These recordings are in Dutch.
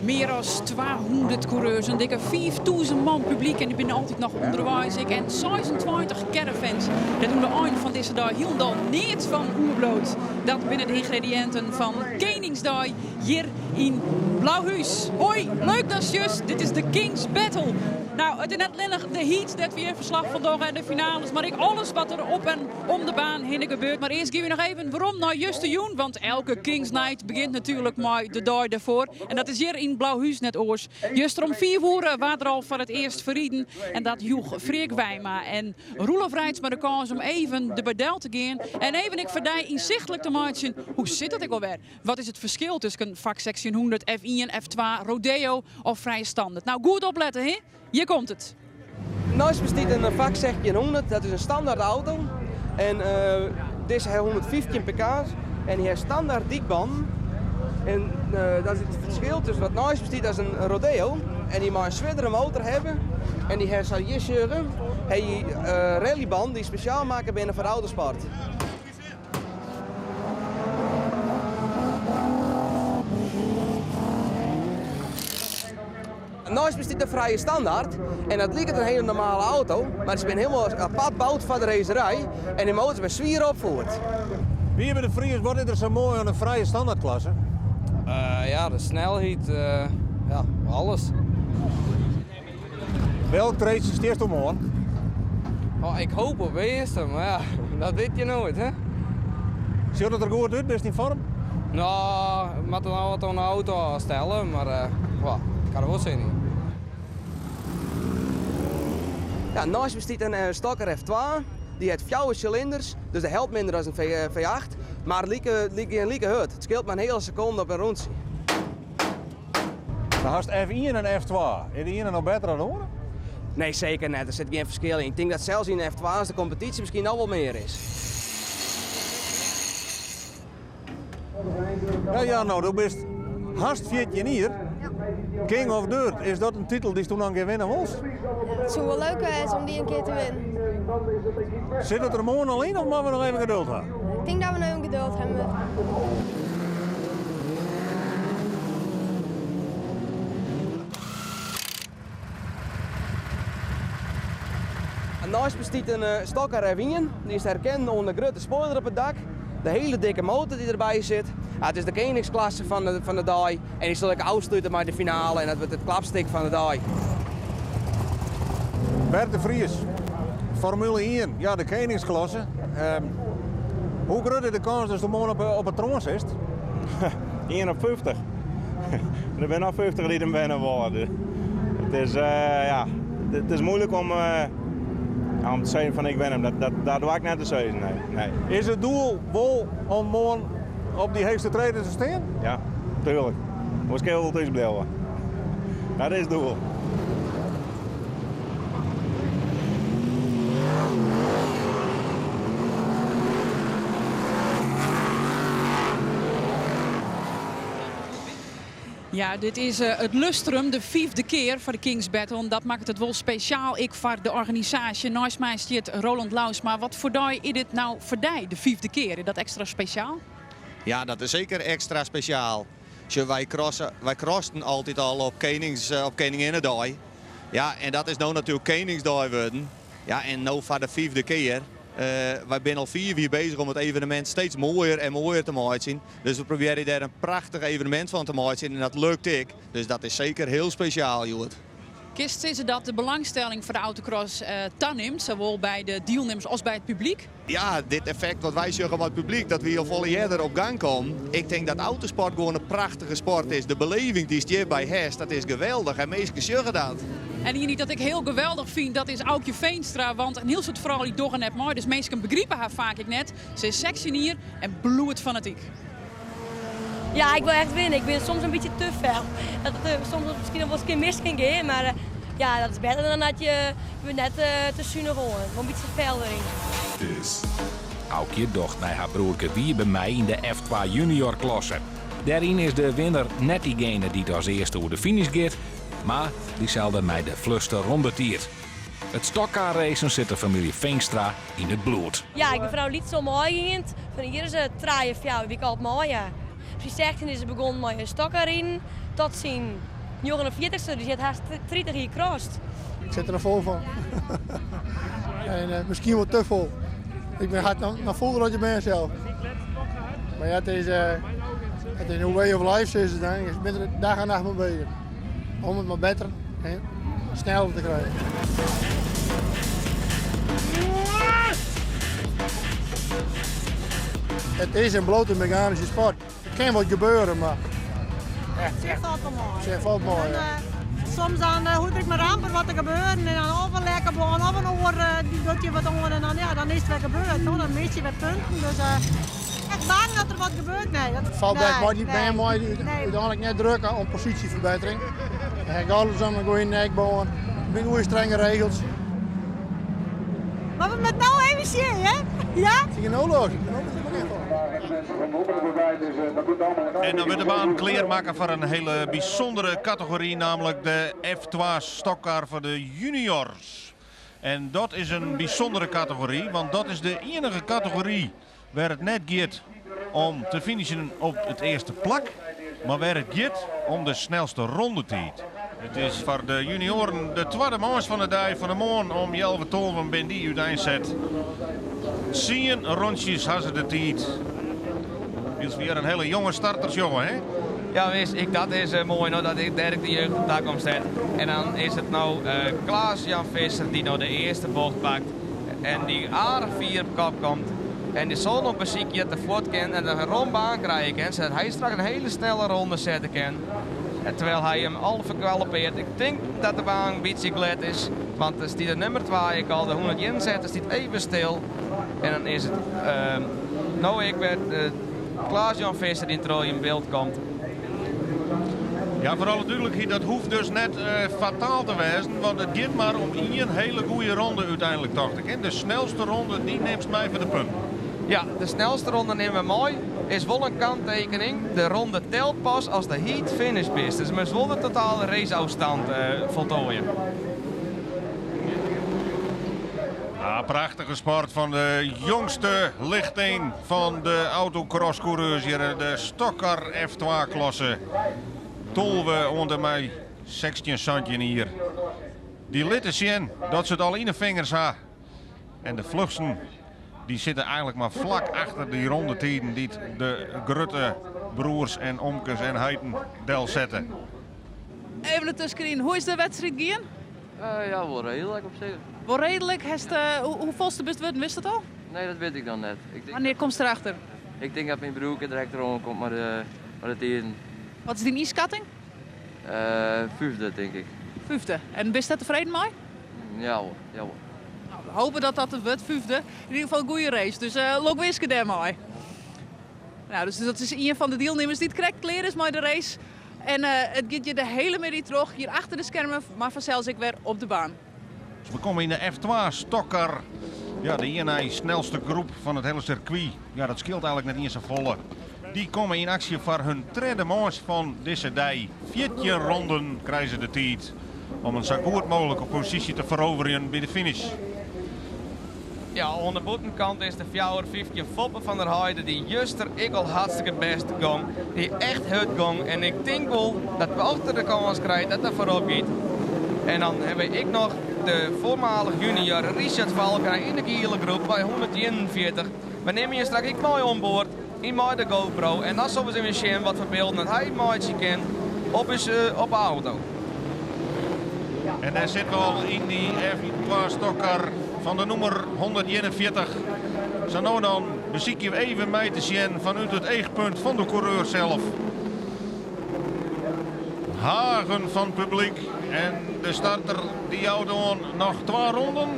Meer dan 200 coureurs, een dikke 4000 man publiek en die zijn altijd nog onderwijs. En 26 caravans. Dat doen de eind van deze dag helemaal niet van oerbloot. Dat binnen de ingrediënten van Koningsdag hier in Blauwhuis. Hoi, leuk dat is juist. Dit is de King's Battle. Nou, het is net alleen de heat dat we hier verslag vandaag en de finales. Maar ik alles wat er op en om de baan heen gebeurt. Maar eerst geven we nog even waarom nou juist te doen. Want elke King's Night begint natuurlijk met de dag ervoor. En dat is hier in Blauwhuis net oors. Juist om 4 uur waren er al voor het eerst verrieden. En dat joeg Freek Wijma en Roelof Rijts met de kans om even de bedel te gaan. En even ik verdij inzichtelijk te maken. Hoe zit het ook alweer? Wat is het verschil tussen vak 1600, F1, F2, Rodeo of vrije standaard? Nou, goed opletten, hè? Hier komt het. Naast bestaat een vak 1600, dat is een standaard auto. En deze heeft 115 pk en die heeft standaard dikbanden. En dat is het verschil tussen wat naast bestaat, dat is een rodeo. En die mag een zwaardere motor hebben. En die heeft hier scheuren, een rallyband die speciaal maken binnen voor autosport. Naast bestaat de vrije standaard en dat lijkt een hele normale auto, maar ze zijn helemaal apart gebouwd voor de racerij en die motor met zwier opvoerd. Wie hebben de Fries, wat is er zo mooi aan een vrije standaardklasse? Ja, de snelheid, ja, alles. Welk race is het eerst omhoog? Oh, ik hoop op eerste, maar ja, dat weet je nooit, hè? Ziet het er goed uit? Best in vorm? Nou, ik moet nou wat aan de auto stellen, maar ja, ik kan er wel zien. Ja, naast bestaat een Stokker F2, die heeft 4 cilinders, dus dat helpt minder dan een V8, maar het lieke hut. Het scheelt maar een hele seconde op een rondje. Dan hast F1 en F2. Is de ene nog beter dan de andere? Nee, zeker niet. Er zit geen verschil in. Ik denk dat zelfs in F2's de competitie misschien nog wel meer is. Ja, nou, du bist hast 14 hier. King of Dirt, is dat een titel die je toen aan gaan winnen was? Het zou wel leuk zijn om die een keer te winnen. Zit het er morgen al in of moeten we nog even geduld hebben? Ik denk dat we nu een geduld hebben. Naast bestaat een Stokker F1, die is herkend onder de grote spoiler op het dak. De hele dikke motor die erbij zit. Ja, het is de koningsklasse van de dag en die zal ik uitsluiten met de finale en dat wordt het klapstik van de dag. Bert de Vries, Formule 1, ja, de koningsklasse. Hoe groot is de kans dat de morgen op het troon zit? 1 op 50. Er zijn nog 50 die er bijna worden. Het is moeilijk om te zeggen van ik ben hem. Dat doe ik net te zeggen. Nee. Is het doel wel om morgen op die hoogste treden te staan? Ja, tuurlijk. Moet ik heel thuis blijven. Dat is het doel. Ja, dit is het lustrum, de 5e keer voor de King's Battle. En dat maakt het wel speciaal. Ik voor de organisatie. Naast mij staat Roland Lausma. Wat voor dag is dit nou voor die, de 5e keer? Is dat extra speciaal? Ja, dat is zeker extra speciaal. Wij crossen altijd al op Koninginnedag. Ja, en dat is nou natuurlijk Koningsdag geworden. Ja, en nou voor de 5e keer. Wij zijn al 4 jaar bezig om het evenement steeds mooier en mooier te maken. Dus we proberen daar een prachtig evenement van te maken en dat lukt ik. Dus dat is zeker heel speciaal, Joert. Kist is het dat de belangstelling voor de autocross toeneemt, zowel bij de deelnemers als bij het publiek? Ja, dit effect wat wij zeggen met het publiek, dat we hier volle jaren op gang komen. Ik denk dat autosport gewoon een prachtige sport is. De beleving die je bij heeft, dat is geweldig en meestal zeggen dat. En hier niet dat ik heel geweldig vind, dat is Aukje Veenstra. Want een heel soort vrouw die toch net mooi, dus mensen begrijpen haar vaak ik net. Ze is hier en bloed fanatiek. Ja, ik wil echt winnen. Ik ben soms een beetje te fel. Dat het soms misschien nog wel eens een keer mis kan gaan. Maar ja, dat is beter dan dat je net te zuinig gewoon. Een beetje fel erin. Dus. Aukje docht naar haar broerke Wie bij mij in de F2 junior klasse. Daarin is de winnaar net diegene die als eerste over de finish gaat. Maar diezelfde mij de vluste rondetiert. Het stokkaarracen zit de familie Veenstra in het bloed. Ja, ik ben vooral niet zo mooi in. Van hier is het draaien voor jou, wie ik altijd mooi. Ja. Precies 16 is het begonnen met een stokkarren tot zien 49ste, dus je hebt haast 30 hier crossed. Ik zit er vol van. En misschien wel te vol. Ik ben hard naar voren dan je bent zelf. Maar ja, het is een way of life, is het dan. Je bent er dag en nacht mee bezig. Om het maar beter en sneller te krijgen. Het is een blote mechanische sport. Er kan wat gebeuren, maar... Het zegt altijd mooi. Het zegt altijd mooi, ja. Soms dan hoor ik me rampen wat er gebeurt en dan of een lekker baan of een oor die doet je wat aan en dan is het weer gebeurd. Nou, dan mis je weer punten. Dus echt bang dat er wat gebeurt. Nee, het valt best mooi, die ben mooi uiteindelijk net drukken om positieverbetering. Ik ga alles aan een goede nekbaan, met goede strenge regels. Maar we met nou even zien, hè? Ja? Zie je nou los? En dan wordt de baan kleermaker voor een hele bijzondere categorie, namelijk de F2 Stokkar voor de juniors. En dat is een bijzondere categorie, want dat is de enige categorie waar het net gaat om te finishen op het eerste plak, maar waar het gaat om de snelste rondetijd. Het is voor de junioren de tweede maand van de dag van de morgen om 11:12 ben die uiteindelijk 10 rondjes hadden ze de tijd. Het is weer een hele jonge startersjongen, hè? Ja, dat is mooi nou, dat ik Dirk de jeugd op dak omzet. En dan is het nou Klaas-Jan Visser die nou de eerste bocht pakt. En die aardig 4 op kop komt. En die zal nog beziekje te voort kan en een rondbaan krijgen kan. Zodat hij straks een hele snelle ronde zetten kan. En terwijl hij hem al verkwalipeert. Ik denk dat de baan een beetje glad is. Want als die de nummer 2 ik al de 100 inzet, is die even stil. En dan is het nou ik werd Klaas-Jan Visser die in in beeld komt. Ja, voor alle duidelijkheid, dat hoeft dus net fataal te wezen. Want het gaat maar om één hele goede ronde uiteindelijk, dacht ik. En de snelste ronde, die neemt mij voor de punt. Ja, de snelste ronde nemen we mooi. Is wel een kanttekening. De ronde telt pas als de heat finish is. Dus we zullen de totale raceafstand voltooien. Ja, prachtige sport van de jongste lichting van de autocrosscoureurs hier. De Stokkar F2-klasse. Tolwe onder mij 16 centje hier. Die litten zien dat ze het al in de vingers hebben. En de vluchtsten die zitten eigenlijk maar vlak achter die rondetijden die de grote broers en omkes en heiten del zetten. Even ertussenin, hoe is de wedstrijd gaan? Ja, wel redelijk op zich. Wel redelijk, hoe volste best worden, wist het al? Nee, dat weet ik dan net. Wanneer komt ze erachter? Ik denk dat mijn broer direct erom komt, maar de tijden. Wat is die inschatting? 5e denk ik. 5e. En ben je daar tevreden mee? Ja hoor, ja hoor. Nou, we hopen dat dat het wordt, 5e. In ieder geval een goede race, dus lok wisken daarmee. Nou, dus dat is een van de deelnemers die het correct klaar is met de race. En het gaat je de hele middag terug hier achter de schermen, maar vanzelfs ik weer op de baan. Dus we komen in de F2 Stokkar. Ja, de ene snelste groep van het hele circuit. Ja, dat scheelt eigenlijk net niet zo volle. Die komen in actie voor hun tweede maand van deze dag. 14 ronden krijgen ze de tijd om een zo goed mogelijke positie te veroveren bij de finish. Ja, aan de bovenkant is de fjouwer 15 Foppen van der Heijden die juist er ik al hartstikke best gong. Die echt het gong. En ik denk wel dat we achter de kans krijgen dat dat voorop gaat. En dan heb ik nog de voormalig junior Richard Valka in de gele groep bij 141. We nemen je straks ik mooi onboord in de GoPro. En dan zullen we eens zien wat voor beelden dat hij maatje kent op de auto. En daar zitten we al in die F2 Stokkar van de nummer 141. Zo nou dan beziek je even mee te zien vanuit het eegpunt van de coureur zelf. Hagen van publiek en de starter die houdt dan nog 2 ronden.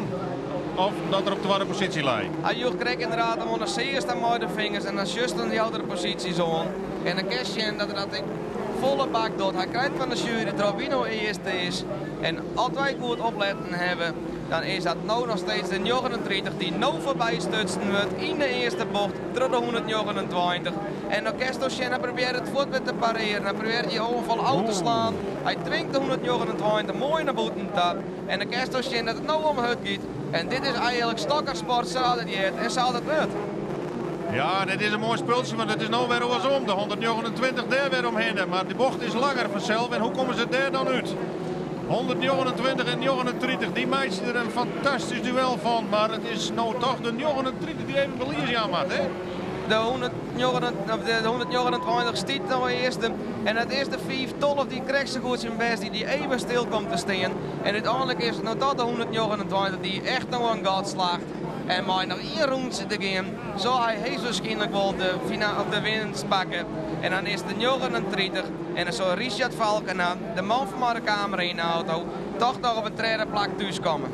Of dat er op de tweede positie lijkt. Hij joeg kreeg inderdaad om de eerste met de vingers en dan juist aan die oudere positie zo. En dan krijg je dat ik volle bak doet. Hij krijgt van de jury dat Robino eerste is. En als wij goed opletten hebben, dan is dat nou nog steeds de 39 die nou voorbij stutsen wordt in de eerste bocht door de 129. En dan Kerstosjen probeert het voet te pareren. Dan probeert hij overal uit te slaan. Hij dwingt de 129 mooi naar buiten tap. En dan Kerstosjen dat het nou om het gaat. En dit is eigenlijk Stokkarsport zoals het gaat en zoals het wordt. Ja, dit is een mooi spultje, want het is nou weer andersom. De 129 daar weer omheen. Maar de bocht is langer vanzelf. En hoe komen ze daar dan uit? 129 en 39, die meisje er een fantastisch duel van. Maar het is nou toch de 39 die even belies aan maakt, hè? De 129 stiet nou eerste. En het is de 512 die krijgt zo goed zijn best, die even stil komt te staan. En uiteindelijk is het nou dat de 129 die echt nog een gat slaagt. En maar nog 1 rondje te gaan, zal hij waarschijnlijk wel de winst pakken. En dan is de 39 en dan zal Richard Valkenaan, de man van de kamer in de auto, toch nog op een tweede plak thuiskomen.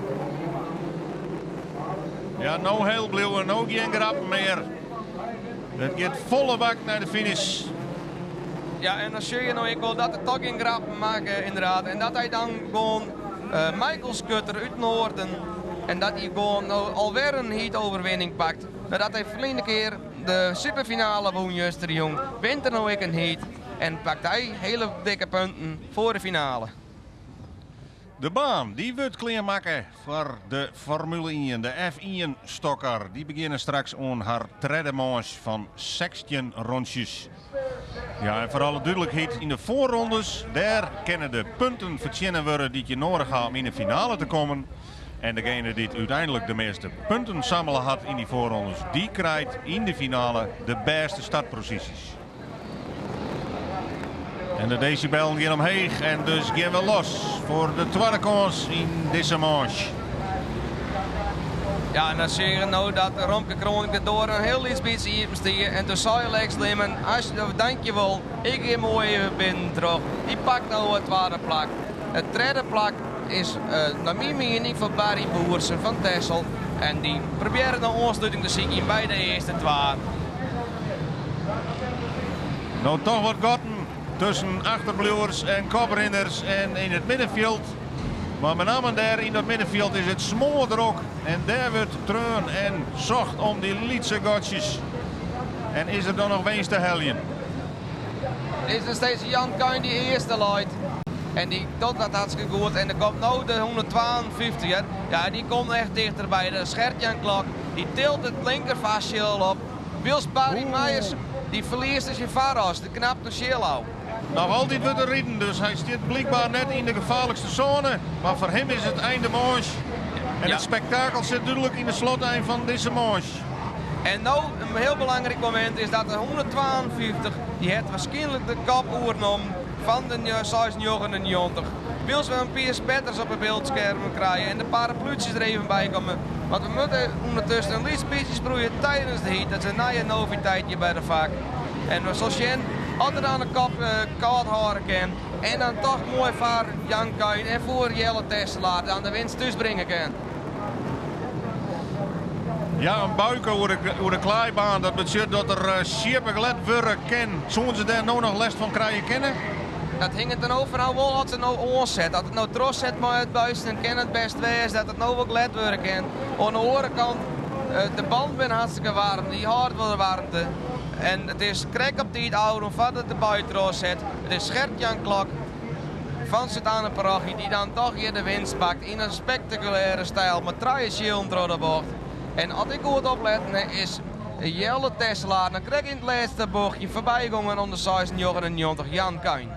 Ja, nou heel blauw en ook geen grap meer. Het gaat volle bak naar de finish. Ja, en dan zie je nou ik wil dat er toch geen grappen maken inderdaad. En dat hij dan gewoon Michael Skutter uit Noorden. En dat hij gewoon nou alweer een heat-overwinning pakt. Nadat hij verleden keer de superfinale won, Juster de Jong. Wint er nou ik een heat. En pakt hij hele dikke punten voor de finale. De baan die wordt klaarmaken voor de Formule 1, de F1 stokker. Die beginnen straks aan haar tweede manche van 16 rondjes. Ja, en voor alle duidelijkheid, in de voorrondes, daar kunnen de punten verdienen worden die je nodig hebt om in de finale te komen. En degene die uiteindelijk de meeste punten samen had in die voorrondes, die krijgt in de finale de beste startposities. En de decibellen gaan omheen en dus gaan we los voor de tweede kans in deze manche. Ja, en dan zie je nou dat Romke Kroning door een heel iets beetje hier stieren. En toen zei Lex Limmen, dankjewel, ik ga mooi even binnen terug. Die pakt nou het tweede plak. Het derde plak is naar mijn mening van Barry Boersen van Texel. En die proberen de aansluiting te zien bij de eerste twee. Nou, toch wordt gotten tussen achterblijvers en koprenners en in het middenveld. Maar met name daar in dat middenveld is het smoordrok. En daar wordt treun en zocht om die lietse gotjes. En is er dan nog eens te heljen? Is er steeds Jan Kuin die eerste leidt. En die doet dat hartstikke goed. En er komt nu de 152. Ja, die komt echt dichterbij. De Gert-Jan Klok. Die tilt het linkervastje op. Wils Barry Meijers. Die verliest dus je varas. De knap de Schielau. Nog altijd wordt er rijden, dus hij zit blijkbaar net in de gevaarlijkste zone. Maar voor hem is het einde manche. En het spektakel zit duidelijk in de sloteind van deze manche. En nou, een heel belangrijk moment is dat de 152, die heeft waarschijnlijk de kop oernomen van de 96. Wils we een Piers Petters op het beeldscherm krijgen en de parapluutjes er even bij komen. Want we moeten ondertussen een licht beetje sproeien tijdens de heat. Dat is een nieuwe noviteitje bij de vak. En we zoals je altijd aan de kop koud houden kan. En dan toch mooi voor Jan Kuin en voor Jelle Tesselaar aan de winst dus brengen kan. Ja, een buiken over de kleibaan. Dat betekent dat er schepen gelet worden kan. Zullen ze daar nou nog les van krijgen kennen? Dat hing het dan overal wel als het nou onzet. Dat het nou trots zet maar het buiten en kan het best wezen dat het nou wel gelet worden kan. Aan de andere kant, de band ben hartstikke warm, die houdt wel de warmte. En het is krek op die oude omdat het de buitenroos zet. Het is Gert-Jan Klok van Sint-Anne Parochie die dan toch hier de winst pakt in een spectaculaire stijl met 3 shield door de bocht. En als ik goed opletten is Jelle Tesselaar dan krijg ik in het laatste bochtje voorbijgongen om de 96 Jan Kuin.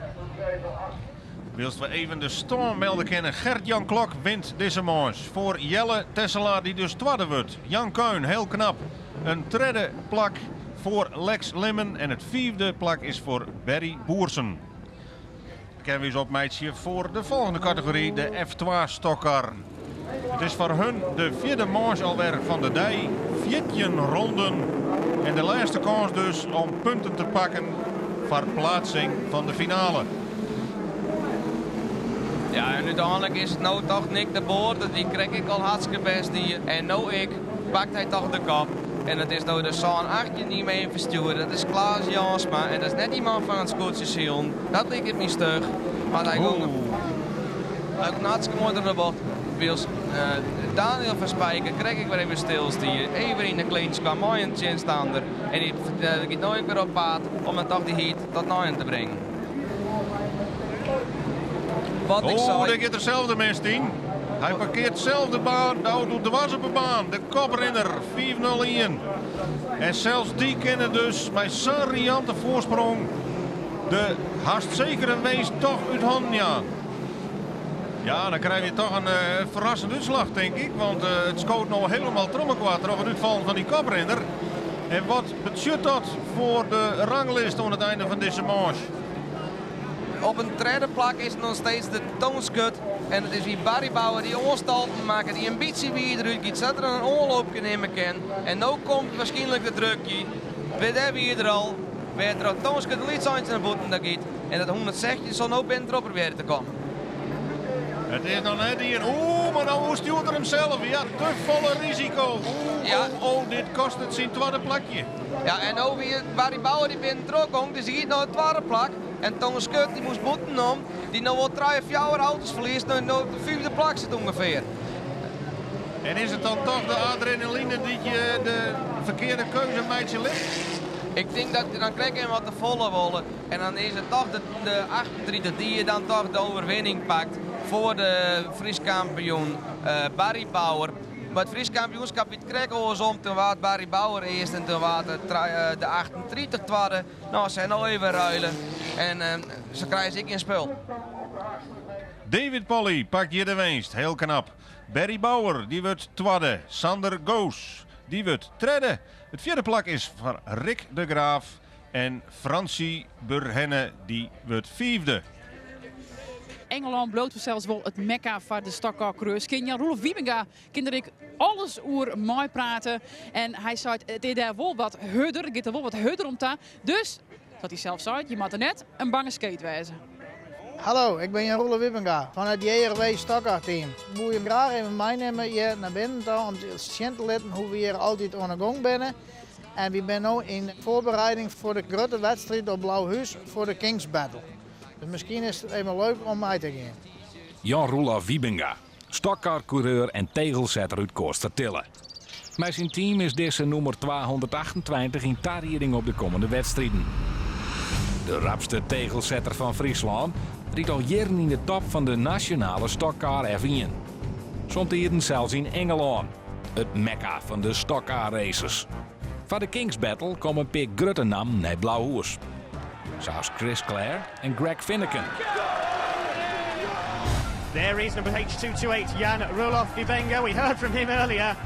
Wilst we even de storm melden kennen. Gert-Jan Klok wint deze manche voor Jelle Tesselaar die dus tweede wordt. Jan Kuin, heel knap. Een derde plak voor Lex Limmen en het 4e plak is voor Barry Boersen. Kennen we eens op meidje voor de volgende categorie, de F2 stokker. Het is voor hun de 4e manche alweer van de dag. 14 ronden en de laatste kans dus om punten te pakken voor plaatsing van de finale. Ja, en uiteindelijk is het nou toch Nick de Boer, die krijg ik al hartstikke best hier. En nou pakt hij toch de kop. En het is nou de Saan 18 die mee versturen. Dat is Klaas Jansma en dat is net iemand van het Schotse Sion. Dat lijkt het niet stug. Maar hij komt een hartstikke mooi door de bocht. Wils Daniel van Spijker krijg ik weer even stilstieren. Even in de kleintjes kwam mooi een chinstander. En die gaat nooit weer op pad om dan toch die heat tot nou te brengen. Wat ik daar gaat dezelfde mens in. Hij parkeert zelf de auto dwars op de baan. De koprenner 501. En zelfs die kennen dus met zo'n riante voorsprong de haast zekere wees toch uit handen. Ja, dan krijg je toch een verrassende uitslag, denk ik. Want het scoot nog helemaal trommelkwaad over het uitvallen van die koprenner. En wat betekent dat voor de ranglijst aan het einde van deze manche? Op een derde plak is het nog steeds de toonskut. En het is wie Barry Bauer die onstalten maken, die een beetje wie eruit gaat, zodat er een onloopje nemen kan. En nu komt waarschijnlijk de drukje. We hebben hier er al. We hebben er al toonskut de liedseintje naar boven dat gaat. En dat 160 zal nu binnen erop proberen te komen. Het is nog net hier. Oeh, maar nou stuurt er hem zelf. Ja, te volle risico. Oh, dit kost het zijn tweede plakje. Ja, en nu weer Barry Bauer die binnen erop komt, dus die gaat naar de tweede plak. En Toon Skut die moest boeten om, die nog wel 3 of 4 auto's verliest, nu op de 5e plak zit ongeveer. En is het dan toch de adrenaline die je de verkeerde keuze meidje ligt? Ik denk dat dan krijg je wat te volle willen. En dan is het toch de 38 die je dan toch de overwinning pakt voor de Fries kampioen Barry Bauer. Maar het Fries kampioenschap kreeg ons om, toen was Barry Bauer eerst en toen was de 38 tweede. Nou, ze zijn al even ruilen en ze krijgen ik in spul. David Polly pakt hier de winst, heel knap. Barry Bauer, die wordt tweede. Sander Goos, die wordt derde. Het vierde plak is van Rick de Graaf. En Francie Burhenne, die wordt vierde. Engeland bloot zelfs wel het mekka van de stokkarcoureurs. Jan Roelof Wiebinga kan ik alles over mij praten. En hij zei, het is daar wel wat hudder, het gaat er wel wat hudder om te. Dus, dat hij zelf zei, je moet er net een bange skate wezen. Hallo, ik ben Jan Roelof Wiebinga van het JRW Stokkarteam. Ik wil je graag even meenemen hier naar binnen toe, om te zien te laten hoe we hier altijd aan de gang zijn. En we zijn nu in voorbereiding voor de grote wedstrijd op Blauwhuis voor de Kings Battle. Dus misschien is het even leuk om mee te gaan. Jan Roelof Wiebinga, stokkarcoureur en tegelzetter uit Kostertille. Met zijn team is deze nummer 228 in tarriering op de komende wedstrijden. De rapste tegelzetter van Friesland riet al jaren in de top van de nationale stokkar F1. Somtijden zelfs in Engeland, het mekka van de stokkar races. Voor de Kings Battle komen Pik Gruttenam naar Blauwhuis. Zoals Chris Clare en Greg Finneken. There is number H228, Jan Roelof Wiebinga. We heard from him earlier.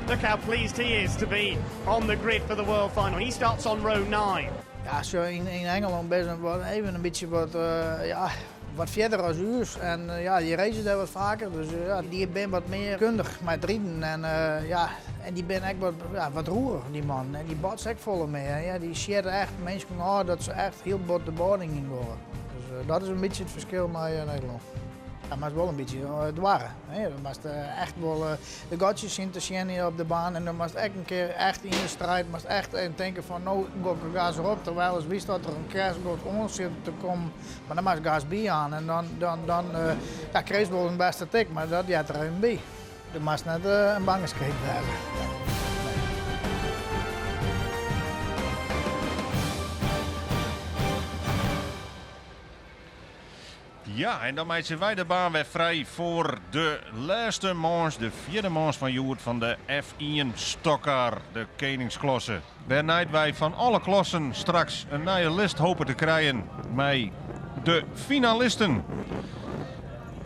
Look how pleased he is to be on the grid for the World Final. He starts on row 9. Ja, zo in Engeland best wel even een beetje wat verder als u. En die racen daar wat vaker. Dus die ben wat meer kundig met rijden. En die ben echt wat roerig, die man. En die botst echt vol mee. Ja, die shit echt mensen dat ze echt heel bot de boarding in worden. Dus dat is een beetje het verschil met Nederland. Ja, maar het is wel een beetje dwarren. Dan moest echt wel de gotjes zien te zien op de baan. En dan moest echt een keer echt in de strijd, moest echt denken van nou ga ze erop. Terwijl als wist dat er een crash ons zit te komen. Maar dan moest gas bij aan. En dan kreeg ze wel een beste tik, maar dat had er een bij. Dan moest net een bange skate hebben. Ja, en dan zijn wij de baan weer vrij voor de laatste manche, de vierde manche van Joert van de F1 Stokkar, de koningsklasse. Waarna wij van alle klassen straks een nieuwe list hopen te krijgen met de finalisten.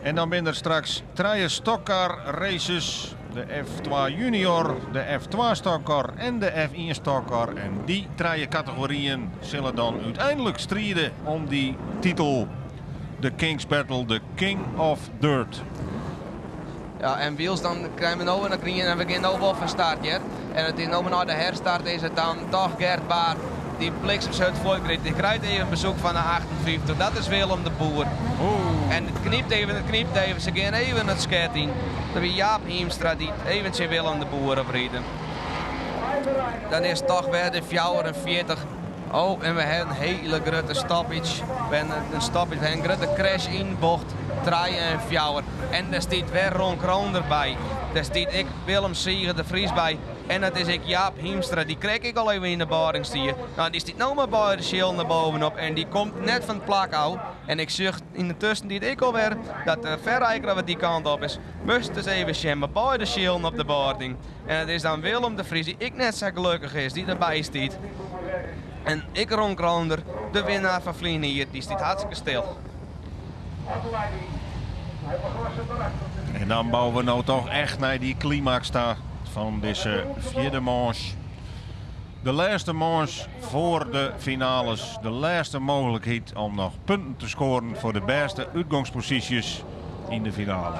En dan zijn er straks 3 Stokkar races, de F2 Junior, de F2 Stokkar en de F1 Stokkar. En die 3 categorieën zullen dan uiteindelijk strijden om die titel. De Kings Battle, de King of Dirt. Ja, en Wiels dan krijgen we nou en dan krijgen we beginnen nou van start. Ja? En het is nou na de herstart is het dan toch Gert Baar die bliksemschuit voortgreed. Die krijgt even een bezoek van de 58. Dat is Willem de Boer. En het knipt even. Ze gaan even het skating. Dan weer Jaap Hiemstra die eventjes Willem de Boer oprieden. Dan is het toch weer de 44. Oh, en we hebben een hele grote stoppage. We hebben een stoppage, we hebben een grote crash in bocht 3 en 4. En daar staat weer Ron Kroon erbij. Daar staat ik Willem Sieger de Vries bij. En dat is ik Jaap Hiemstra, die kreeg ik al even in de boardingstier. Nou, die stiet nou maar bij de schil naar bovenop en die komt net van het plakouw. En ik zucht in de tussentijd ik alweer dat de verrijker wat die kant op is, moest dus even schemmen bij de schil op de boarding. En het is dan Willem de Vries, die ik net zo gelukkig is, die erbij stiet. En ik Ron Kronder, de winnaar van Vlien hier, die stiet hartstikke stil. En dan bouwen we nou toch echt naar die climax van deze vierde manche. De laatste manche voor de finales. De laatste mogelijkheid om nog punten te scoren voor de beste uitgangsposities in de finale.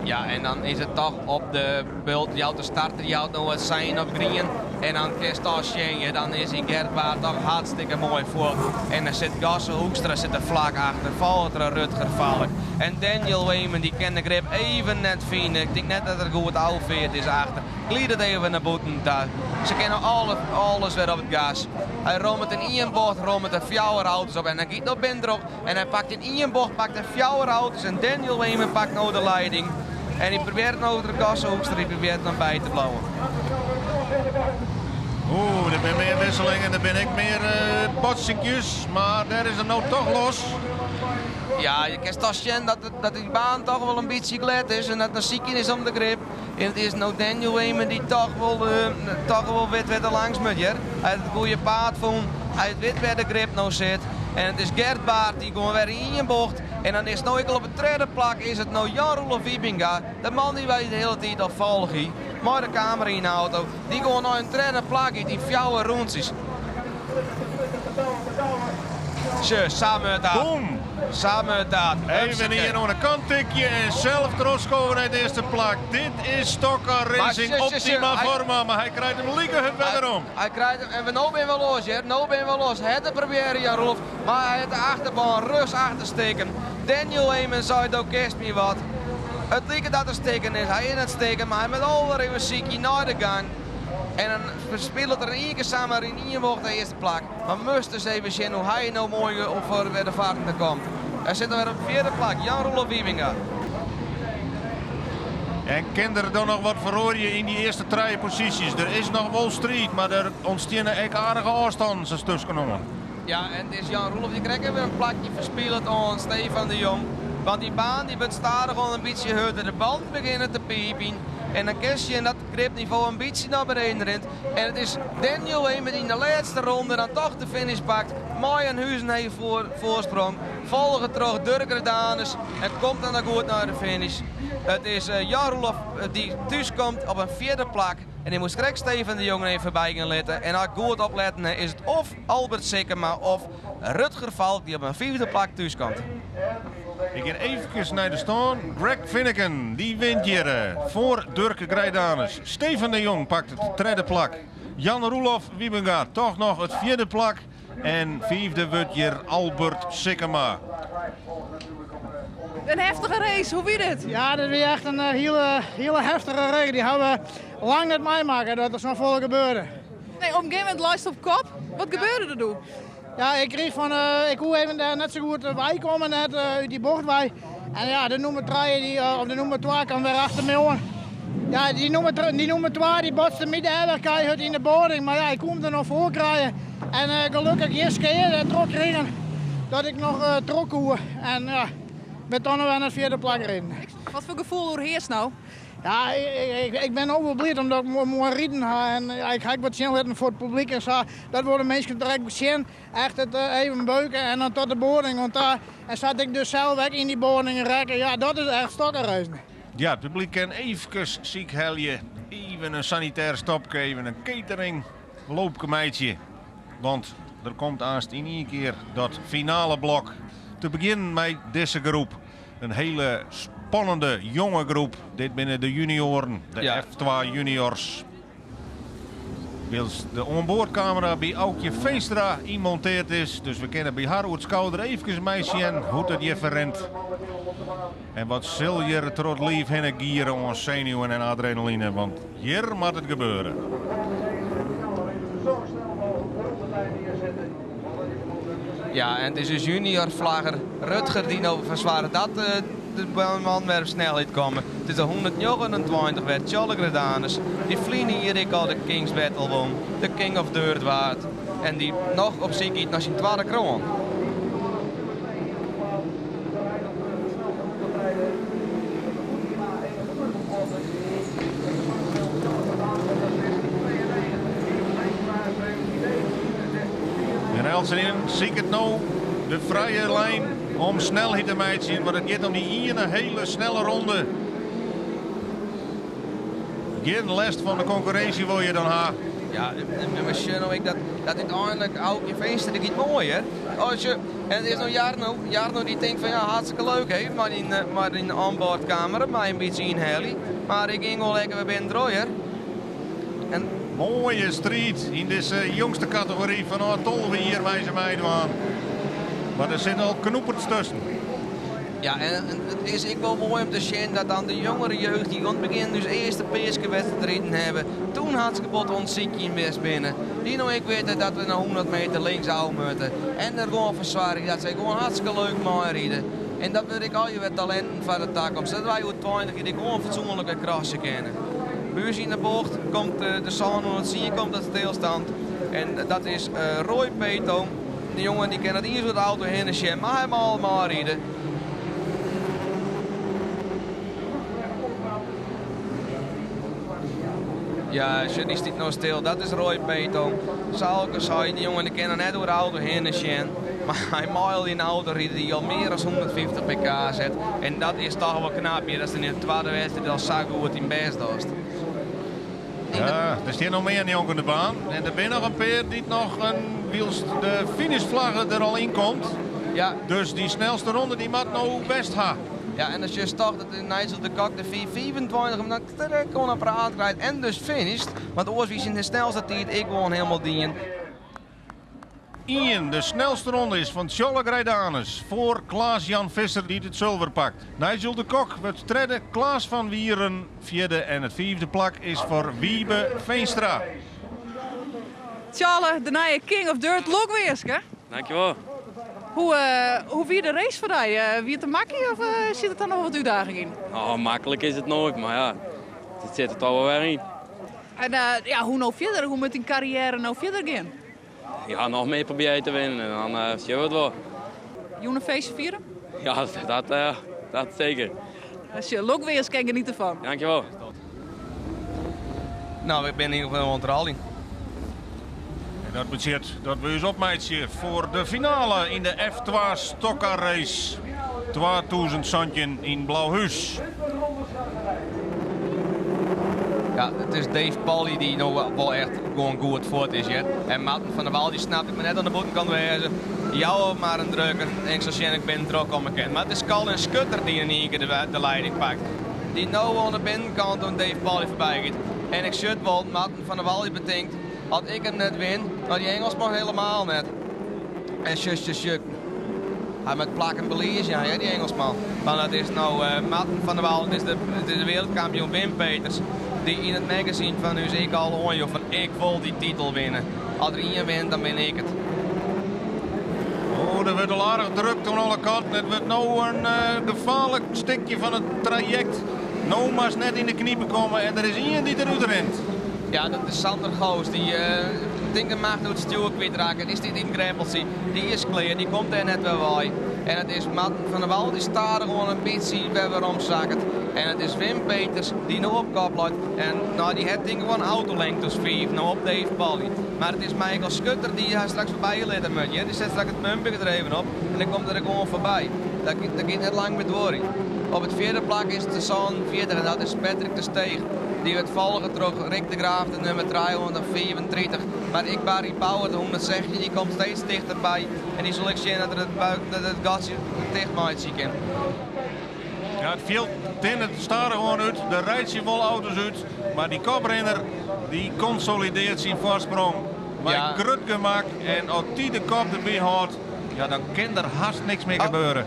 Ja, en dan is het toch op de bult. Die auto starter, die houdt nog wat zijn op green. En dan Kerstastje, dan is die Gertbaard toch hartstikke mooi voor. En dan zit Gasse Hoekstra zit er vlak achter. Valter Rutger valk. En Daniel Weyman die kent de grip even net vinden. Ik denk net dat er goed outfit is achter. Glied het even naar boeten daar. Ze kennen alles weer op het gas. Hij romt in één bocht, romt er 4 auto's op. En dan gaat nog binnen erop. En hij pakt in één bocht, pakt er 4 auto's. En Daniel Weyman pakt nou de leiding. En hij probeert nou de Gasse Hoekstra, die probeert dan bij te blauwen. Oeh, er zijn meer wisselingen, er ben ik meer botsingjes, maar daar is er nou toch los. Ja, je kan toch zien dat die baan toch wel een beetje glad is en dat er ziek is om de grip. En het is nou Daniel Weyman die toch wel weet waar er langs moet. Hij heeft het goede paard voelt, hij weet waar de grip nou zit. En het is Gert Baart die gewoon weer in je bocht. En dan is nou op de tweede plak is het nou Jan-Roelof Wiebinga. De man die wij de hele tijd al volgen. Maar de camera in de auto. Die gewoon nou een tweede plak in die 4 rondjes. Zo, samen met dat. Boom! Samen met dat. Even hier nog een kanttikje en zelf terugkomen uit de eerste plak. Dit is Stokkar Racing optima forma, maar hij krijgt hem lieken wederom. Hij krijgt hem, en we nou ben wel los, hè. Nou ben wel los. Hij had het proberen, Jan Rolf, maar hij had de achterbaan rust achter steken. Daniel Weyman zei het ook eerst niet wat. Het lijkt dat er steken is, hij in het steken, maar hij met alweer even ziekje naar de gang. En dan verspeelt er in één keer samen in één bocht de eerste plak. Maar moest dus even zien hoe hij nou mooi op voor de vaartende komt. Hij zit er weer op de 4e plak, Jan-Roelof Wiebinga. En kinderen dan nog wat verrooien in die eerste 3 posities. Er is nog Wall Street, maar er ontstaan ook aardige afstanden tussen. Ja, en het is Jan-Roelof die krijgt weer een plakje verspeeld aan Stefan de Jong. Want die baan die wordt stadig al een beetje hutten. De band beginnen te piepen. En dan kies je in dat gripniveau een beetje naar beneden rent. En het is Daniel Weyman die in de laatste ronde dan toch de finish pakt. Mooi en Huizen heeft voorsprong. Volgen terug Durker Danes en komt dan goed naar de finish. Het is Jan-Roelof die thuis komt op een 4e plak. En die moest direct Stefan de Jong even bij gaan letten. En als goed opletten is het of Albert Sikkema of Rutger Valk die op een 4e plak thuis komt. Ik ga even naar de staan. Greg Finneken, die wint hier voor Durke Grijdanes. Stefan de Jong pakt het 3e plak. Jan-Roelof Wiebinga toch nog het 4e plak. En 5e wordt hier Albert Sikkema. Een heftige race, hoe weet het? Ja, dat is echt een hele heftige race. Die gaan we lang niet meemaken dat er zo'n vol gebeurde. Nee, op een gegeven moment lijst op kop. Wat gebeurde er toen? Ja, ik kreeg van, ik hoe even net zo goed wij komen net uit die bocht wij. En ja, de nummer 3 of de nummer 2 kan weer achter me hoor. Ja, die nummer 2 die botste met de helderkijt in de boarding, maar ja, ik kon er nog voor krijgen. En gelukkig eerst keer trok regen dat ik nog trok hoe. En ja, ben dan nog weer naar de 4e plak erin. Wat voor gevoel doorheerst nou? Ja, ik ben ook wel blij omdat ik mooi rijden ga. En ik ga wat zien voor het publiek en zo. Dat worden mensen direct zien. Echt het even beuken en dan tot de boarding. Want daar zat ik dus zelf weg in die boarding rekken. Ja, dat is echt stokkenreizen. Ja, het publiek kan even ziek helje. Even een sanitair stopje, even een catering. Loopkemeitje. Want er komt aanst in één keer dat finale blok. Te beginnen met deze groep. Een hele spannende jonge groep. Dit binnen de junioren, de F2 juniors. Wils de onboordcamera bij Aukje Veenstra inmonteerd is. Dus we kunnen bij haar op het schouder even meisje hoe het je verrent. En wat zul je trot lief heen gieren ons zenuwen en adrenaline. Want hier moet het gebeuren. Ja, en het is dus junior vlagger Rutger die nou verzwaren dat de man weer op snelheid komen. Het is de 129 werd Charles Gredanus. Die vliegen hier ik al de King's Battle won. De King of Dirt waard. En die nog op zich giet naar zijn tweede kroon. En Elsenin zie ik het nou de vrije lijn om snelheid te mijten. Want het gaat om die ene hele snelle ronde. Geen last van de concurrentie wil je dan ha. Ja, misschien nou ik dat uiteindelijk ook je feesten, dat gaat mooi hè. Als je, en het is nou Jarno die denkt van ja hartstikke leuk hè, maar in de onboardcamera, maar een beetje inhalen. Maar ik ging wel lekker weer binnen drooier. En mooie strijd in deze jongste categorie van Tolwe hier bij zijn meiden aan. Maar er zitten al knoepers tussen. Ja, en het is ik wel mooi om te zien dat dan de jongere jeugd die aan het begin dus eerste peeskenwedstrijden hebben. Toen had ze gebod ons ziekje in best binnen. Die nou ik weet dat we naar 100 meter links houden moeten. En er gewoon verzwaring dat ze gewoon hartstikke leuk mooi rijden. En dat wil ik al je talenten van de toekomst. Dat wij uiteindelijk die gewoon fatsoenlijke krassen kennen. Buurs in de bocht komt de San het zien komt dat stilstand. En dat is Roy Peto. De jongen die kent hier zo de auto heen en maar hij mag allemaal rijden. Ja, die staat nog stil. Dat is Roy Peto. Salke zei, die jongen die kennen net door de auto heen en maar hij mag al in de auto rijden die al meer dan 150 pk zet. En dat is toch wel knap hier. Dat is in de tweede wedstrijd al zo goed in best doet. Ja, er staan nog meer jongen in de baan. En er zijn nog een paar die nog wiels de finishvlaggen er al in komt. Ja. Dus die snelste ronde die moet nou best ha. Ja, en als je start dat Nigel de Kok de 4.25 hem dan direct gewoon een praat krijgt en dus finisht. Want oors wie is in de snelste tijd, ik gewoon helemaal dien. Ian, de snelste ronde is van Charles Gredanus voor Klaas-Jan Visser die het zilver pakt. Nigel de Kok wordt derde, Klaas van Wieren vierde en het vierde plak is voor Wiebe Veenstra. Charles, de nieuwe King of Dirt, leuk weer, hè? Dankjewel. Hoe wie de race voor jou? Wie het te makkelijk of zit het dan nog wat uitdaging in? Oh, makkelijk is het nooit, maar ja, het zit er toch wel weer in. En hoe nou verder? Hoe moet die carrière nou verder gaan? Ja, nog meer proberen te winnen en dan zien we het wel. Je een feestje vieren? Ja, dat zeker. Als je leuk weer eens, kan je niet ervan. Dankjewel. Nou, ik ben hier op een onthaling. En dat betekent dat we ons opmeidje voor de finale in de F2 Stokkar race. 2000 Santjen in Blauwhuis. Ja, het is Dave Pauly die nou wel echt gewoon goed voort is. Ja. En Maarten van der Waal die snapt ik me net aan de bovenkant wezen. Jou maar een drukker. En ik zou zeggen ik ben druk om bekend. Maar het is Colin Schutter die in één keer de leiding pakt. Die nou aan de binnenkant door Dave Pauly voorbij gaat. En ik zit wel, Maarten van der Waal die bedenkt. Als ik het net win, maar die Engelsman helemaal net. En shuk. Hij met plak en belies, ja, die Engelsman. Maar dat is nou Maarten van der Waal, het is de wereldkampioen Wim Peters. Die in het magazine van nu ik al hoor je van ik wil die titel winnen. Als er één wint, dan ben ik het. Oh, er wordt al aardig druk aan alle kanten. Het wordt nou een gevaarlijk stukje van het traject. Nou maar net in de kniepen komen en er is één die eruit rent. Ja, dat is Sander Goos. Die denkt de maag doet het stuur kwijtraken. Is dit in Greppelsie? Die is clear, die komt er net weer bij. En het is Maarten van der Waal, die staat er gewoon een beetje weer omzakken. En het is Wim Peters die nog op kop loopt. En nou, die heeft ding gewoon autolengtes 5, nou op Dave Pauly. Maar het is Michael Schutter die hij straks voorbij geleid moet. Die zet straks het mumpje er even op en dan komt er gewoon voorbij. Dat gaat net lang met door. Op het vierde plak is de San 40 en dat is Patrick de Steeg. Die wordt volgen terug, Rick de Graaf de nummer 334. Maar ik Barry Power de 160, die komt steeds dichterbij. En die zal ik zien dat het gatje dicht maakt zie ik in. Ja, het viel in, het staat er gewoon uit. Er rijdt zich vol auto's uit. Maar die koprenner die consolideert zijn voorsprong. Bij Ja. krut gemak en als die de kop erbij houdt, ja, dan kan er haast niks meer gebeuren.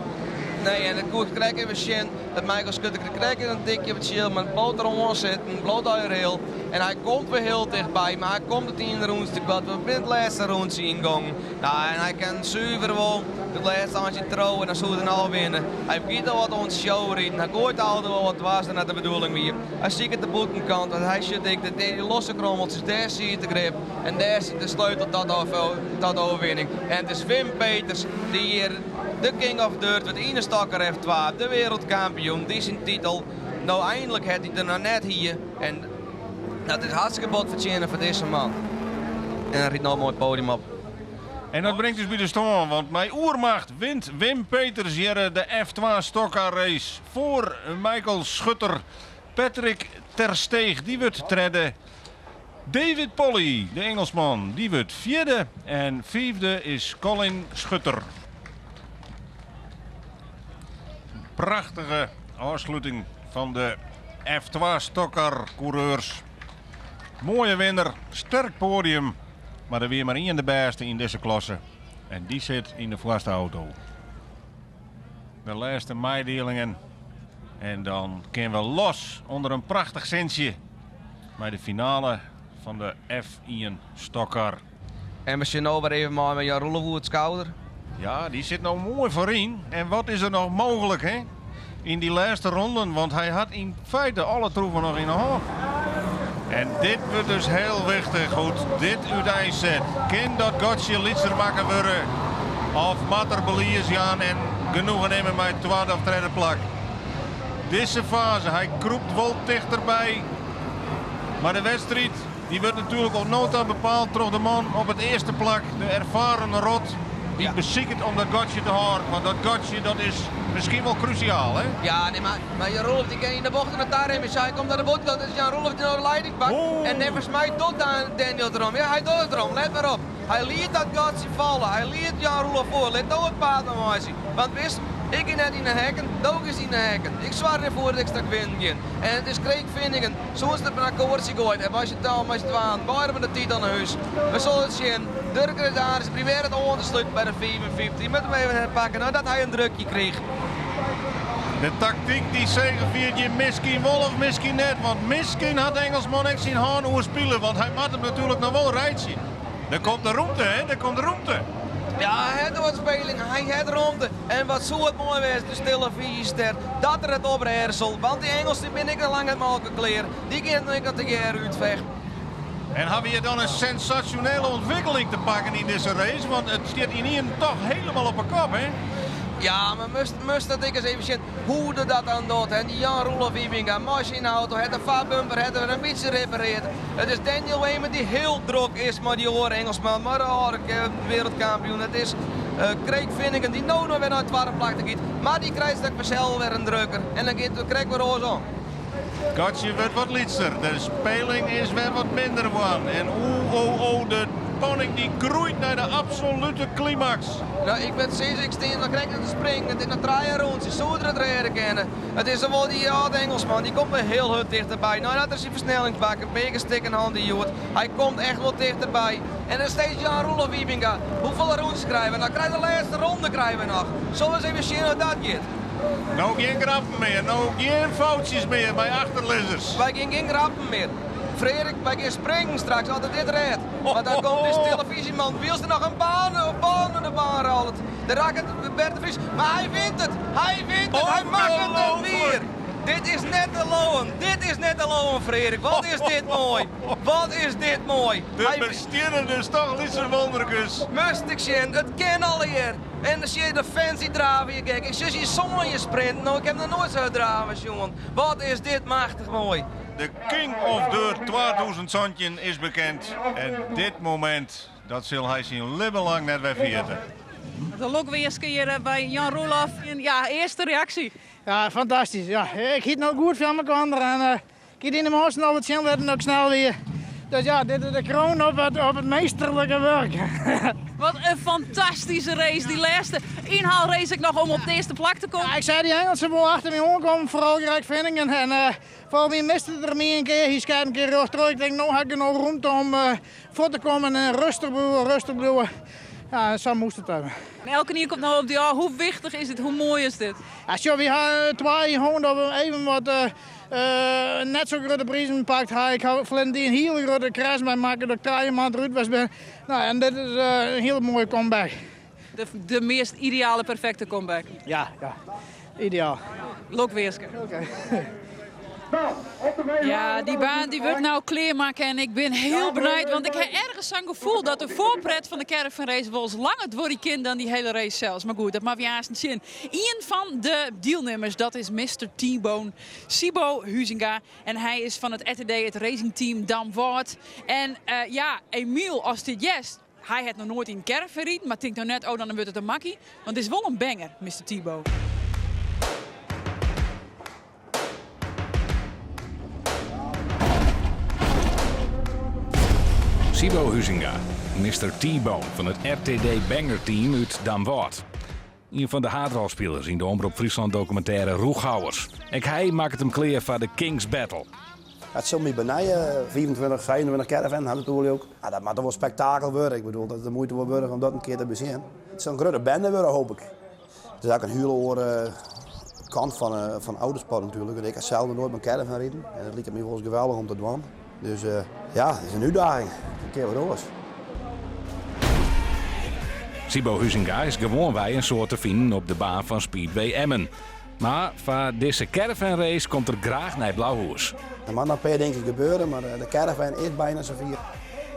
Nee, en ik krijg even zien dat Michael Schutter krijgt een tikje op het shield, maar bloot eronder zitten, bloot uit de rail. En hij komt weer heel dichtbij, maar hij komt het in de roundste wat we binnen het laatste round zien gaan. Nou, en hij kan zuiver wel het laatste handje trouwen en dan zou hij al winnen. Hij begint al wat ons show rijden, hij gooit altijd wel wat was en dat de bedoeling weer. Hij ziet het de boetenkant, want hij ziet dat die losse krommeltjes, daar zie je de grip en daar zit de sleutel tot de overwinning. En het is Wim Peters die hier de King of Dirt, met Ine Stokker F2, de wereldkampioen, die zijn titel. Nou, eindelijk heeft hij er nou net hier. En dat is hartstikke bot verdienen voor deze man. En hij riet nou een mooi podium op. En dat brengt dus bij de stand, want met oermacht wint Wim Peters hier de F2 Stockcar race voor Michael Schutter. Patrick Tersteeg, die wordt derde. David Polly, de Engelsman, die wordt vierde. En vijfde is Colin Schutter. Prachtige afsluiting van de F2 Stockcar coureurs. Mooie winnaar, sterk podium. Maar er weer maar één de beste in deze klasse. En die zit in de voorste auto. De laatste meedelingen. En dan kunnen we los onder een prachtig centje. Bij de finale van de F1 Stockcar. En we zien nou weer even maar met Jan Roelof op het schouder. Ja, die zit nou mooi voorin. En wat is er nog mogelijk, hè? In die laatste ronden, want hij had in feite alle troeven nog in de hand. En dit wordt dus heel wichtig. Goed, dit uiteindelijk. Kan dat Gotje Litser maken worden? Of Matter Beliers gaan en genoegen nemen met tweede of derde plak. Deze fase, hij kroept wel dichterbij. Maar de wedstrijd, die wordt natuurlijk op nota bepaald door de man op het eerste plak. De ervaren rot. Die beziekt om dat Gotje te houden. Want dat Gotje, dat is misschien wel cruciaal, hè? Ja, nee, maar Jan Roelof die kan in de bocht met daar in. Hij komt naar de bovenkant. Dus Jan Roelof die naar de leiding pakt. En nevens mij doet Daniel erom. Ja, hij doet het erom. Let maar op. Hij liet dat Gotje vallen. Hij liet Jan Roelof voor. Let nou het paard naar mij zien. Want wist, ik ga net in de hekken, Doog is in de hekken. Ik zwaar ervoor dat ik straks winnen ga. En het is Kreekvindingen. Zoals het naar Koortje gooit. En als je het al met je twaan, beide met de titel naar huis. We zullen het zien. Durker daar is probeert het aan te sluiten bij de 54. Met hem even herpakken nadat hij een drukje kreeg. De tactiek die zegeviert je misschien wel of misschien net. Want misschien had Engelsman echt zijn haan oerspelen. Want hij moet hem natuurlijk nog wel rijden. Er komt de ruimte, hè? Er komt de ruimte. Ja, hij had wat speling, hij had ruimte. En wat zo het mooi was, de stille vierster, dat er het op hersel. Want die Engelsen ben ik al lang het maken kleer. Die kent ik dat de keer uitvecht. En hebben we dan een sensationele ontwikkeling te pakken in deze race? Want het staat hier toch helemaal op een kop, hè? Ja, maar moest dat ik eens even zien hoe dat dan doet. En die Jan Roelof Wiebinga, machineauto, het een vaatbumper, het er een beetje repareerd. Het is Daniel Weemer die heel druk is, maar die hoor Engelsman, maar wereldkampioen. Het is Kreekvindingen die nou nog weer naar het tweede plak te giet. Maar die krijgt straks vanzelf weer een drukker. En dan krijgen we roze aan. Gotje wordt wat lietser. De speling is weer wat minder van. En de spanning die groeit naar de absolute climax. Nou, ik ben C16, dan krijg ik te springen. Het is een draaien rond, zo het rijden kennen. Het is wel die Engelsman, die komt weer heel hard dichterbij. Nou, dat is die versnellingsbak, een beetje stik in hand die jood. Hij komt echt wel dichterbij. En dan steeds Jan Roelof Wiebinga. Hoeveel rondes krijgen we? Dan krijgen we de laatste ronde krijgen we nog. Zullen we eens even zien hoe dat gaat? Nou, geen grappen meer, nou geen foutjes meer bij achterlezers. Wij gaan geen grappen meer. Frederik, wij gaan springen straks, altijd dit rijdt. Maar dan komt deze televisieman, wil er nog een baan in de baan rollen. De raket Bert de Vries, maar hij wint het, hij mag het weer. Dit is net de loon, Frederik. Wat is dit mooi. Wat is dit mooi. De bestuurder is toch niet zo wonderkus. Must ik zien, het kan al hier. En dan zie je de fans die draven hier, kijk. Ik zie je zo'n je sprint, nou ik heb nog nooit zo draven, jongen. Wat is dit machtig mooi. De King of the 2000 Zandje is bekend. En dit moment, dat zal hij zijn leven lang net weer vieren. De lok weer eens keer bij Jan Roelof. Ja, eerste reactie. Ja, fantastisch. Ja, ik giet nou goed van elkaar en ik giet in de mooiste al het zien werden ook snel weer. Dus ja, dit is de kroon op het meesterlijke werk. Wat een fantastische race. Die laatste inhaalrace ik nog om op de eerste plak te komen. Ja, ik zei die Engelsen wel achter me aankomen, vooral Kreekvindingen. En voor mij miste er mee een keer. Hij schijnt een keer terug. Ik denk, nou heb ik nog ruimte om voor te komen en rustig blijven. Ja, zo moest het hebben. En elke keer komt nou op die hoe wichtig is het, hoe mooi is dit? Ja, zo, we hebben 2 gewoon dat we even wat net zo grote prijzen pakt. Ik heb een hele grote kruis bij maken dat ik 3 maanden eruit was ben. Nou, en dit is een hele mooie comeback. De meest ideale, perfecte comeback. Ja, ideaal. Lokweerske. Oké. Ja, die baan die wordt nou kleermaken en ik ben heel benieuwd, want ik heb ergens zo'n gevoel dat de voorpret van de caravan race wel eens langer dworrie kind dan die hele race zelfs. Maar goed, dat mag je haast niet zien. Een van de deelnemers, dat is Mr. T-Bone, Sibo Huizinga. En hij is van het RTD, het racingteam Damwoord. En ja, Emiel, als dit yes, hij had nog nooit in een caravan rijden, maar denkt nou net, oh dan wordt het een makkie. Want het is wel een banger, Mr. T-Bone. Sibo Huizinga, Mr. T-Bone van het RTD Banger Team uit Damwoord. Een van de haardrolspelers in de Omroep Friesland documentaire Roeghouwers. Hij maakt hem kleer voor de King's Battle. Het zal me benijden, 24, 25 caravan had het ook. Ja, dat moet toch wel spektakel worden. Ik bedoel, dat het de moeite wordt worden om dat een keer te bezien. Het zal een grote bende worden, hoop ik. Het is ook een hele kant van oudersport natuurlijk. Ik heb zelf nooit mijn caravan rijden. En het lijkt me wel eens geweldig om te doen. Dus ja, het is een uitdaging. Een keer wat anders. Sibo Huizinga is gewoon bij een soort te vinden op de baan van Speedway Emmen. Maar voor deze caravanrace komt er graag naar Blauwhoes. Er moet nog een paar dingen gebeuren, maar de caravan is bijna zo vier.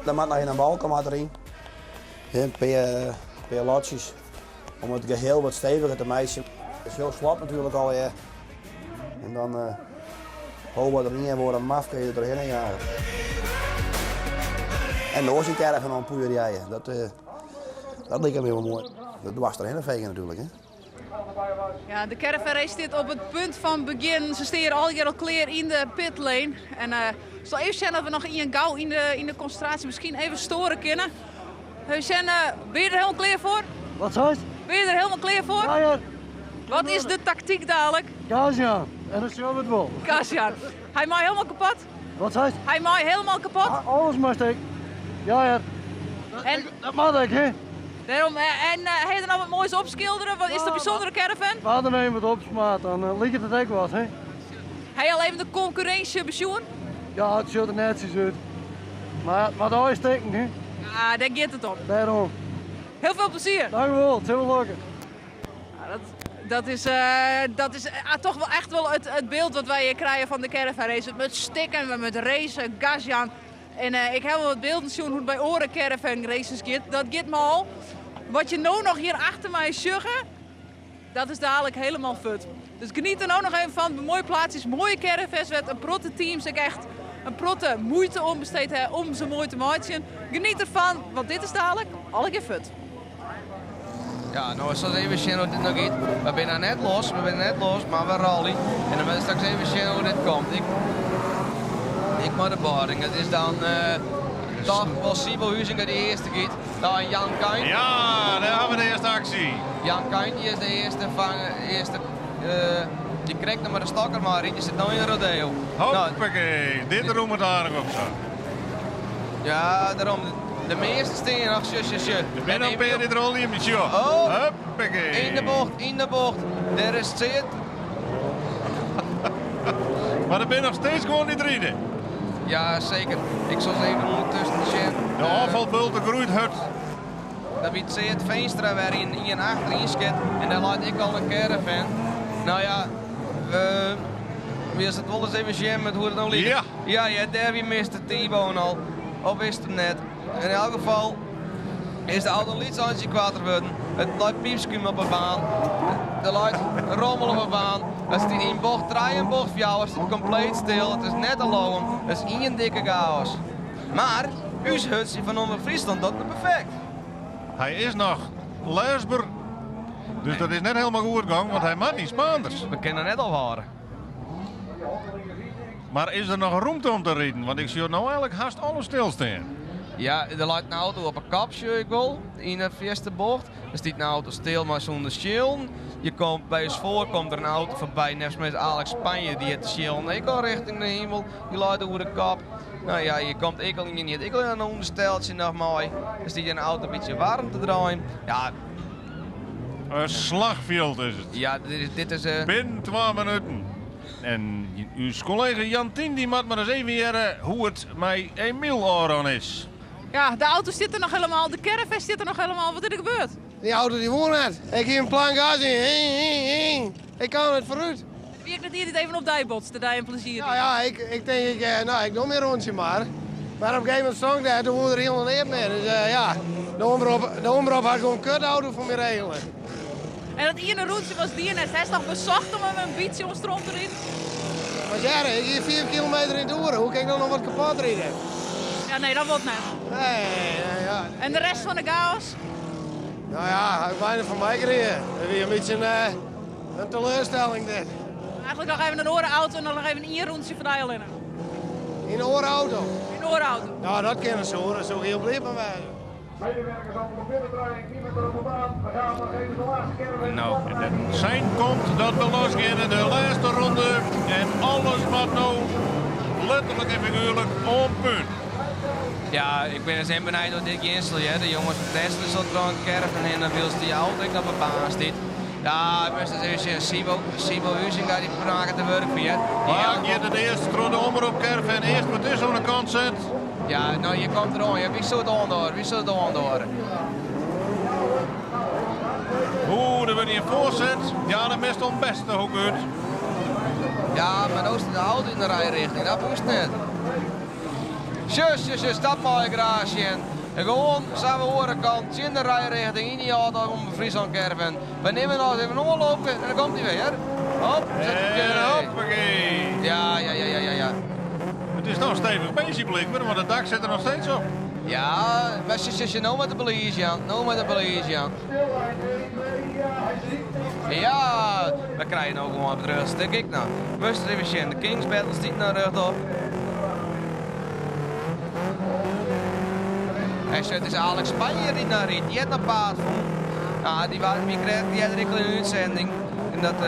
Er moet nog een balken erin. Een paar lotjes. Om het geheel wat steviger te maken. Het is heel slap natuurlijk al. Ja. En dan houden we erin en worden maf, kun je er doorheen jagen. En nog eens een caravan aan poeier rijden. Dat lijkt me wel mooi. Dat was er vegen natuurlijk. Hè. Ja, de caravan race zit op het punt van begin. Ze steren al hier al klaar in de pitlane. En ik zal even zeggen dat we nog in gauw in de concentratie misschien even storen kunnen. Ben je er helemaal klaar voor? Wat zei je? Ben je er helemaal klaar voor? Ja, ja. Wat is de tactiek dadelijk? Gasjan. En dat zien we het wel. Gasjan. Hij maakt helemaal kapot? Wat zei je? Hij maakt helemaal kapot? Ja, alles moest ik. Ja, ja. Dat mag ik, hè? Daarom, en heb je er nou wat moois opschilderen? Wat is dat bijzondere caravan? We hadden even wat opsmaat, dan ligt het ook wat, hè? Heb je al even de concurrentie bezoen? Ja, het ziet er netjes uit. Maar daar is steken, hè? Ja, daar gaat het om. Daarom. Heel veel plezier. Dank u wel, het is heel leuk. Ja, dat is toch wel echt wel het beeld wat wij hier krijgen van de caravan race. Met stikken, met racen, Gasjan. En ik heb wel wat beelden zien hoe het bij oren caravan races gaat. Dat gaat me al. Wat je nou nog hier achter mij zeggen, dat is dadelijk helemaal fut. Dus geniet er nou nog even van. Mooie plaatsjes, mooie caravans, met een protte teams. Ik echt een protte moeite om besteed hebben om ze mooi te maken. Geniet ervan, want dit is dadelijk alle keer fut. Ja, nou is dat even zien hoe dit nog gaat. We zijn net los, maar we rally. En dan wil ik straks even zien hoe dit komt. Ik maar de boarding. Het is dan toch wel Sibo Huizinga de eerste gaat. Dan Jan Kuijn. Ja, daar hebben we de eerste actie. Jan Kuijn die is de eerste die krijgt nog maar de stokker maar in. Die zit nou in een rodeo. Hoppakee, dit roemt het aardig op zo. Ja, daarom. De meeste stenen nog zusjes. Ik ben op in dit rolliemetje. Oh, hoppakee. In de bocht. Daar is het. Maar er ben nog steeds gewoon niet rijden. Ja, zeker. Ik zal ze even ondertussen zien. De afvalbult groeit hard. Dat biedt Seert Veenstra weer in achterin skit. En dan laat ik al een caravan. Nou ja, we is het wel eens even zien met hoe het nou ligt. Ja, daar wie miste T-Bone al. Of is het net. In elk geval is de auto iets aan het kwaad worden. Het laat piepskum op de baan. Er laat rommel op de baan. Het is in bocht 3 en bocht 4 is het compleet stil. Het is net alone. Het is één dikke chaos. Maar, uw huts van Omroep Friesland, dat is perfect. Hij is nog lesber. Dus dat is net helemaal goed gegaan, want hij maakt niet Spaanders. We kennen net al waren. Maar is er nog ruimte om te rijden? Want ik zie nou eigenlijk haast alles stilstaan. Ja, er lijkt een auto op een kapje ik wil, in de eerste bocht. Er staat een auto stil maar zonder schillen. Je komt bij ons voor, komt er een auto voorbij, net met Alex Spanje, die heeft de schillen ik al richting de hemel. Die leidt over de kap. Nou ja, je komt ik al niet. Ik wil een ondersteltje nog mooi. Dus die een auto een beetje warm te draaien. Ja. Een slagveld is het. Ja, dit is... Binnen 12 minuten. En uw collega Jantien die moet maar eens even leren hoe het met Emiel Aron is. Ja, de auto zit er nog helemaal, de caravan zit er nog helemaal. Wat is er gebeurd? Die auto die woont net. Ik heb een plan gas in. Ik kan het vooruit. Wie ik dat hier niet even op die bots, dat hij een plezier. Ja, ik denk, ik doe meer rondje maar. Maar op een gegeven moment stond ik daar, toen woonde er helemaal niet meer. Dus ja, de omroep had gewoon een kutauto voor me regelen. En dat ene route was die net. Hij is nog bezocht om hem een beetje om stroom erin. Maar ja, ik hier 4 kilometer in de oren. Hoe kan ik dan nog wat kapot rijden? Ja, nee, dat wordt net. Nee, ja. En de rest van de chaos? Nou ja, hij heeft bijna van mij gereden. Dat is een beetje een teleurstelling dit. Eigenlijk nog even een orenauto en dan nog even een ierrondje voor de alleen. In een orenauto? In een orenauto. Ja, dat kennen ze horen. Zo heel blij van wij. Nou, het zijn komt dat we losgaan in de laatste ronde. En alles wat nou letterlijk en figuurlijk op punt. Ja, ik ben zeer benieuwd door dit Ginsel. De jongens van Tesla zat er een caravan in. Dan wil ze die auto op de baan zit. Ja, best even Sibo Huizinga die vragen te werk voor je. Maar je de eerste grote omroep caravan eerst wat is zo'n kant zet. Ja, nou je komt erom. Wie zou het door? Hoe er weer voorzet. Ja, dan mist het best nog goed. Ja, maar nou is de auto in de rijrichting. Dat moest net. Zus, dat mooie garage in. En gewoon, zijn we horen kant, in de rijrichting, in die auto om Friesland caravan. We nemen nou even omlopen en dan komt hij weer. Hop, zet hem hoppakee. Ja. Het is nog stevig bezig blijkbaar, maar het dak zit er nog steeds op. Ja, maar je nou met de politie aan. Ja, we krijgen ook gewoon op het rugstuk. Kijk nou, Buster Division, de Kings Battle stiet naar rug op. Het is Alex Spanje die naar rijdt, die heeft een paard van. Ja, die had er in een uitzending. En dat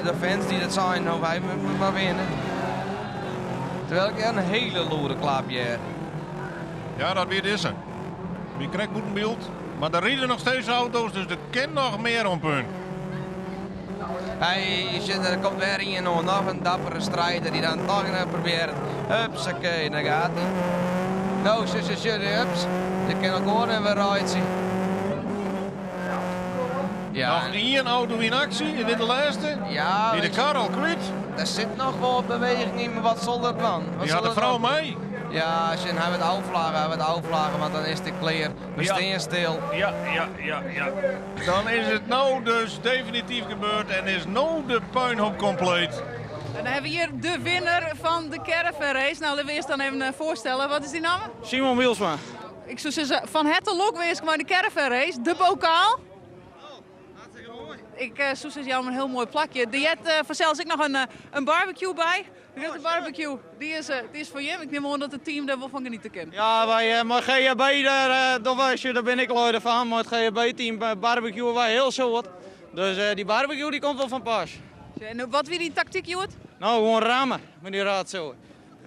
de fans die dat zijn, nou wij moeten maar winnen. Terwijl ik een hele loere klapje heb. Ja, dat weer is er. Wie krijgt goed een beeld. Maar er rijden nog steeds auto's, dus er kan nog meer op punt. Er komt weer in nog een dappere strijder die dan toch probeert. Hupsakee, dan gaat hij. Nou, hups. Je kan ook gewoon even rijden. Ja. Nog één auto in actie, in dit de laatste. Ja. Die de kar al kwijt. Er zit nog wel beweging in, maar wat zal er dan? Die had de vrouw mee. Ja, als je hij wordt afvlagen, want dan is het clear. We staan stil. Ja. Dan is het nou dus definitief gebeurd en is nou de puinhoop compleet. En dan hebben we hier de winnaar van de caravan race. Nou, laten we eerst dan even voorstellen. Wat is die naam? Simon Wielsma. Ik zou zeggen, van het lok wees maar de caravan race. De bokaal. Ik zou zeggen, een heel mooi plakje. Die heeft vanzelfs ik nog een barbecue bij. De barbecue, die is voor je. Ik neem aan dat het team daar wel van genieten kan. Ja, wij maar GHB, daar ben ik leider van. Maar het GHB-team barbecue wij heel soort. Dus die barbecue die komt wel van pas. En wat wil die tactiek, Joet? Nou, gewoon rammen met die raad zo.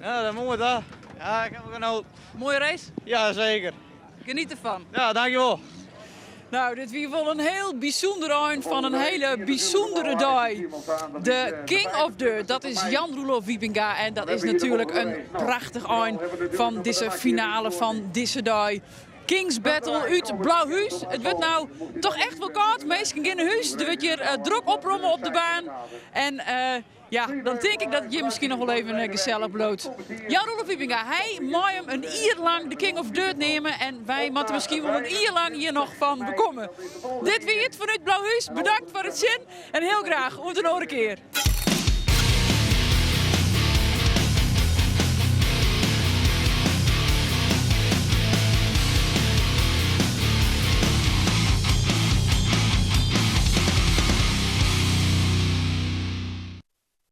Ja, dat moet dat. Ja, ik heb genoten. Mooie race? Ja, zeker. Geniet ervan. Ja, dankjewel. Nou, dit was wel een heel bijzonder eind van een hele bijzondere dag. De King of Dirt, dat is Jan-Roelof Wiepinga. En dat is natuurlijk een prachtig eind van deze finale van deze dag. Kings Battle uit Blauwhuis. Het wordt nou toch echt wel koud. Meestal in huis. Er wordt hier druk oprommen op de baan. En ja, dan denk ik dat je misschien nog wel even gezellig bloot. Jan-Roelof Wiepinga, hij mag hem een uur lang de King of Dirt nemen. En wij moeten misschien wel een uur lang hier nog van bekomen. Dit weer het vanuit Blauwhuis. Bedankt voor het zin. En heel graag. Tot een andere keer.